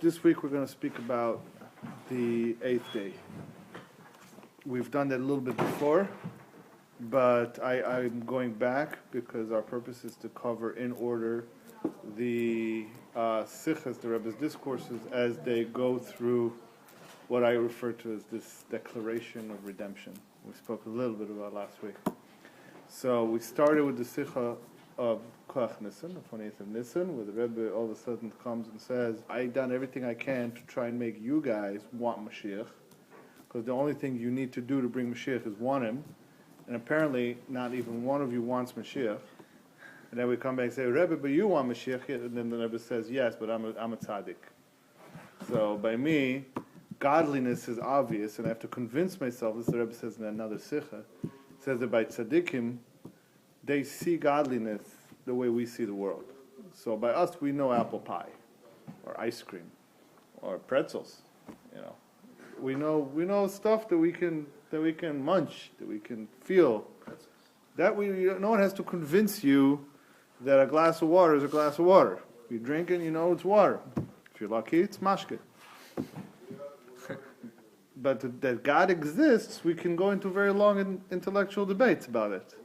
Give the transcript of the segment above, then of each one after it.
This week we're going to speak about the 8th day. We've done that a little bit before, but I'm going back because our purpose is to cover in order the sichas, the Rebbe's discourses, as they go through what I refer to as this declaration of redemption. We spoke a little bit about last week. So we started with the sicha of Koach Nisan, the 20th of Nisan, where the Rebbe all of a sudden comes and says, I've done everything I can to try and make you guys want Moshiach, because the only thing you need to do to bring Moshiach is want him, and apparently not even one of you wants Moshiach. And then we come back and say, Rebbe, but you want Moshiach, and then the Rebbe says, yes, but I'm a tzaddik. So by me, godliness is obvious, and I have to convince myself, as the Rebbe says in another sicha, says that by tzaddikim, they see godliness the way we see the world. So by us, we know apple pie, or ice cream, or pretzels. You know, we know stuff that we can munch, that we can feel. That no one has to convince you that a glass of water is a glass of water. If you drink it, you know it's water. If you're lucky, it's mashke. But that God exists, we can go into very long intellectual debates about it.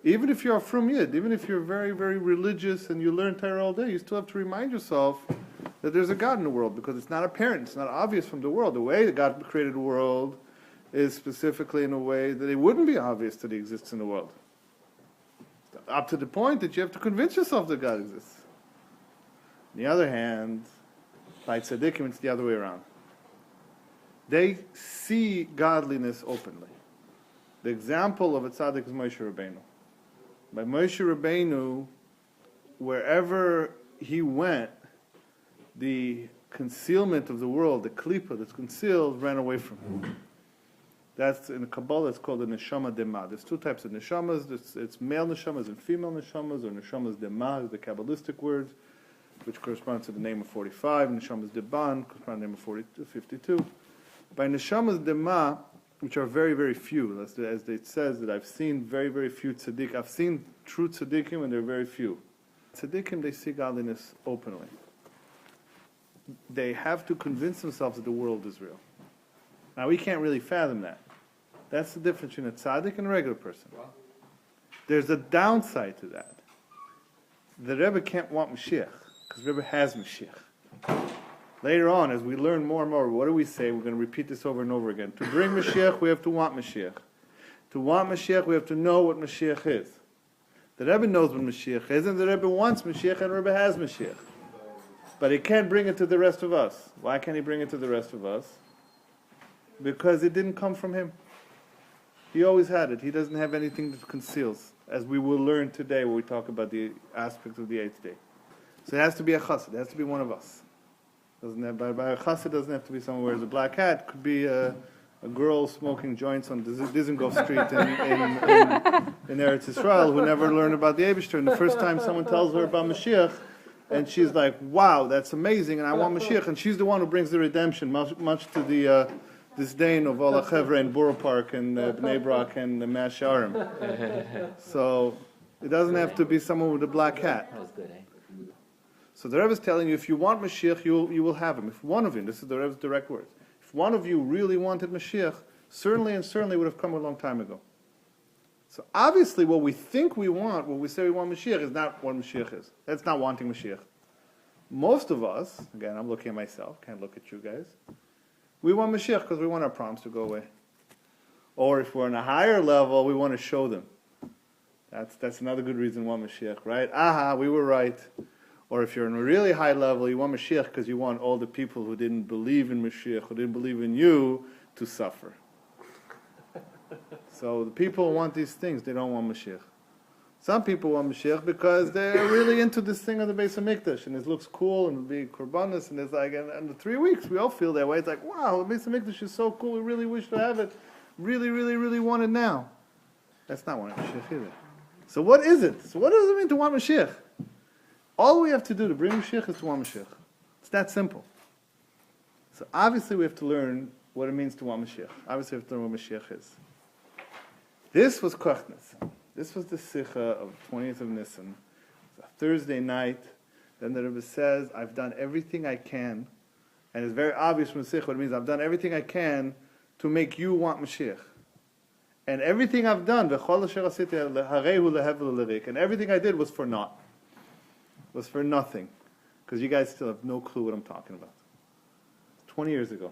Even if you're a frum yid, even if you're very, very religious and you learn Torah all day, you still have to remind yourself that there's a God in the world, because it's not apparent, it's not obvious from the world. The way that God created the world is specifically in a way that it wouldn't be obvious that He exists in the world. Up to the point that you have to convince yourself that God exists. On the other hand, by tzaddikim, it's the other way around. They see godliness openly. The example of a tzaddik is Moshe Rabbeinu. By Moshe Rabbeinu, wherever he went, the concealment of the world, the klipa that's concealed, ran away from him. That's in the Kabbalah, it's called the neshama dema. There's two types of neshamas. It's male neshamas and female neshamas, or neshamas dema is the Kabbalistic words, which corresponds to the name of 45. Neshamas deban corresponds to the name of 52. By neshamas dema, which are very, very few, as it says that I've seen very, very few tzaddik. I've seen true tzaddikim, and they're very few. Tzaddikim, they see godliness openly. They have to convince themselves that the world is real. Now, we can't really fathom that. That's the difference between a tzaddik and a regular person. There's a downside to that. The Rebbe can't want Mashiach, because Rebbe has Mashiach. Later on, as we learn more and more, what do we say? We're going to repeat this over and over again. To bring Mashiach, we have to want Mashiach. To want Mashiach, we have to know what Mashiach is. The Rebbe knows what Mashiach is, and the Rebbe wants Mashiach, and the Rebbe has Mashiach. But he can't bring it to the rest of us. Why can't he bring it to the rest of us? Because it didn't come from him. He always had it. He doesn't have anything that conceals, as we will learn today when we talk about the aspects of the 8th day. So it has to be a chassid. It has to be one of us. By a chassid, doesn't have to be someone who wears a black hat. It could be a girl smoking joints on Dizengoff Street in Eretz Yisrael who never learned about the Eibishter. And the first time someone tells her about Mashiach, and she's like, wow, that's amazing, and I want Mashiach. And she's the one who brings the redemption, much to the disdain of all the Chevra and Borough Park and Bnei Brak and Mea Shearim. So it doesn't have to be someone with a black hat. That was good, eh? So the Rebbe is telling you, if you want Mashiach, you will have him. If one of you, this is the Rebbe's direct words, if one of you really wanted Mashiach, certainly would have come a long time ago. So obviously what we think we want, when we say we want Mashiach, is not what Mashiach is. That's not wanting Mashiach. Most of us, again, I'm looking at myself, can't look at you guys, we want Mashiach because we want our problems to go away. Or if we're on a higher level, we want to show them. That's another good reason we want Mashiach, right? Aha, we were right. Or if you're on a really high level, you want Mashiach because you want all the people who didn't believe in Mashiach, who didn't believe in you, to suffer. So the people who want these things, they don't want Mashiach. Some people want Mashiach because they're really into this thing of the Beis HaMikdash, and it looks cool, and it'll be korbanos, and it's like, and the 3 weeks, we all feel that way. It's like, wow, the Beis HaMikdash is so cool, we really wish to have it. Really, really, really want it now. That's not wanting Mashiach either. So what is it? So what does it mean to want Mashiach? All we have to do to bring Mashiach is to want Mashiach. It's that simple. So obviously we have to learn what it means to want Mashiach. Obviously we have to learn what Mashiach is. This was Koach Nisan. This was the Sicha of 20th of Nisan. It's a Thursday night. Then the Rebbe says, I've done everything I can And it's very obvious from the Sikh what it means. I've done everything I can to make you want Mashiach. And everything I've done, and everything I did was for naught. Was for nothing. Because you guys still have no clue what I'm talking about. 20 years ago.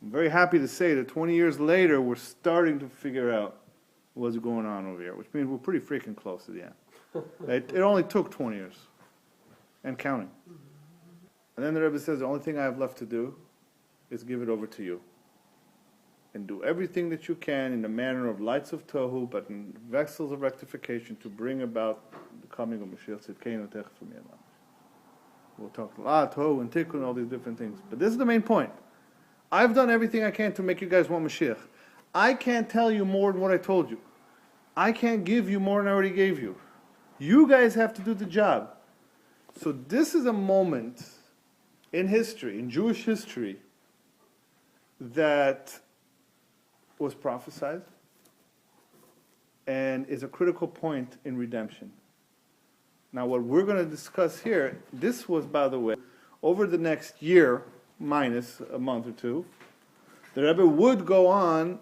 I'm very happy to say that 20 years later, we're starting to figure out what's going on over here, which means we're pretty freaking close to the end. It only took 20 years. And counting. And then the Rebbe says, the only thing I have left to do is give it over to you. And do everything that you can in the manner of lights of Tohu, but in vessels of rectification to bring about the coming of Moshiach Tzidkeinu Tech from Yadam. We'll talk a lot, Tohu and Tikkun and all these different things. But this is the main point. I've done everything I can to make you guys want Mashiach. I can't tell you more than what I told you. I can't give you more than I already gave you. You guys have to do the job. So this is a moment in history, in Jewish history, that was prophesied and is a critical point in redemption. Now what we're going to discuss here, this was, by the way, over the next year, minus a month or two, the Rebbe would go on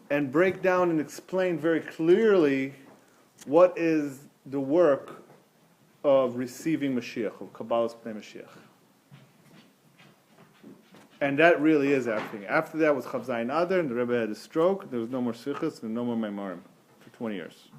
and break down and explain very clearly what is the work of receiving Mashiach, of Kabbalah's Pnei Mashiach. And that really is everything. After that was Chav Zayin Adar, and the Rebbe had a stroke. There was no more Sichos and no more Maimarim for 20 years.